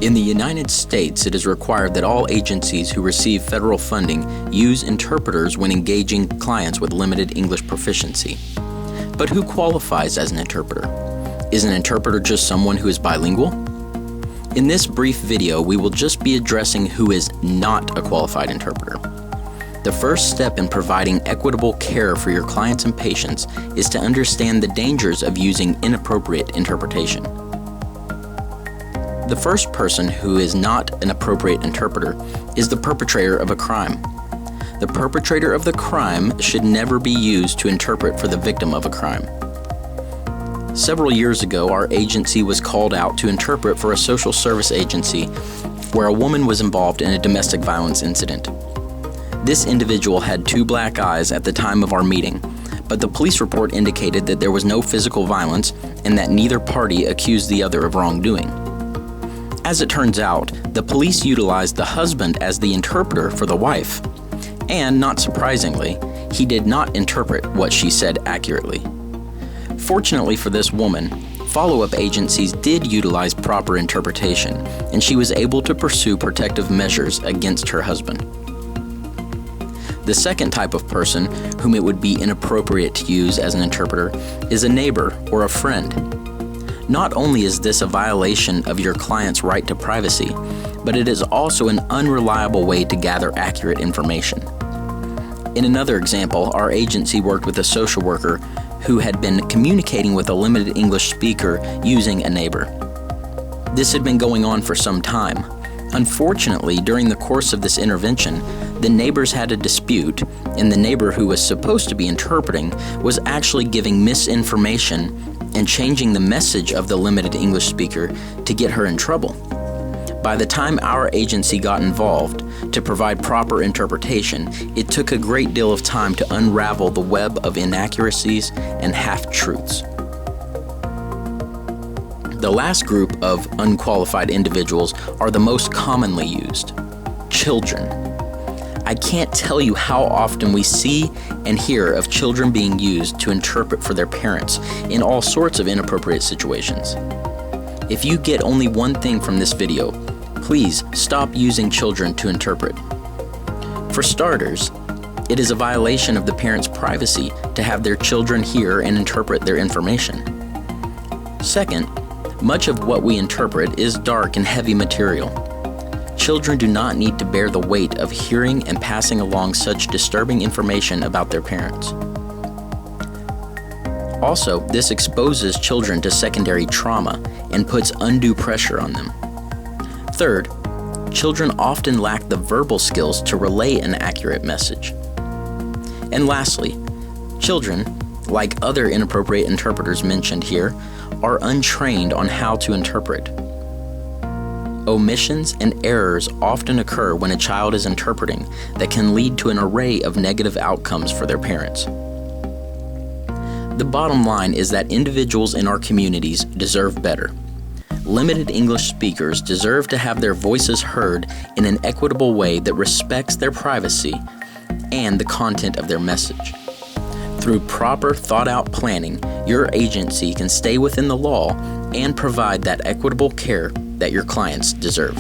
In the United States, it is required that all agencies who receive federal funding use interpreters when engaging clients with limited English proficiency. But who qualifies as an interpreter? Is an interpreter just someone who is bilingual? In this brief video, we will just be addressing who is not a qualified interpreter. The first step in providing equitable care for your clients and patients is to understand the dangers of using inappropriate interpretation. The first person who is not an appropriate interpreter is the perpetrator of a crime. The perpetrator of the crime should never be used to interpret for the victim of a crime. Several years ago, our agency was called out to interpret for a social service agency where a woman was involved in a domestic violence incident. This individual had 2 black eyes at the time of our meeting, but the police report indicated that there was no physical violence and that neither party accused the other of wrongdoing. As it turns out, the police utilized the husband as the interpreter for the wife, and not surprisingly, he did not interpret what she said accurately. Fortunately for this woman, follow-up agencies did utilize proper interpretation, and she was able to pursue protective measures against her husband. The second type of person whom it would be inappropriate to use as an interpreter is a neighbor or a friend. Not only is this a violation of your client's right to privacy, but it is also an unreliable way to gather accurate information. In another example, our agency worked with a social worker who had been communicating with a limited English speaker using a neighbor. This had been going on for some time. Unfortunately, during the course of this intervention, the neighbors had a dispute, and the neighbor who was supposed to be interpreting was actually giving misinformation and changing the message of the limited English speaker to get her in trouble. By the time our agency got involved to provide proper interpretation, it took a great deal of time to unravel the web of inaccuracies and half-truths. The last group of unqualified individuals are the most commonly used: children. I can't tell you how often we see and hear of children being used to interpret for their parents in all sorts of inappropriate situations. If you get only one thing from this video, please stop using children to interpret. For starters, it is a violation of the parents' privacy to have their children hear and interpret their information. Second, much of what we interpret is dark and heavy material. Children do not need to bear the weight of hearing and passing along such disturbing information about their parents. Also, this exposes children to secondary trauma and puts undue pressure on them. Third, children often lack the verbal skills to relay an accurate message. And lastly, children, like other inappropriate interpreters mentioned here, are untrained on how to interpret. Omissions and errors often occur when a child is interpreting that can lead to an array of negative outcomes for their parents. The bottom line is that individuals in our communities deserve better. Limited English speakers deserve to have their voices heard in an equitable way that respects their privacy and the content of their message. Through proper thought-out planning, your agency can stay within the law and provide that equitable care that your clients deserve.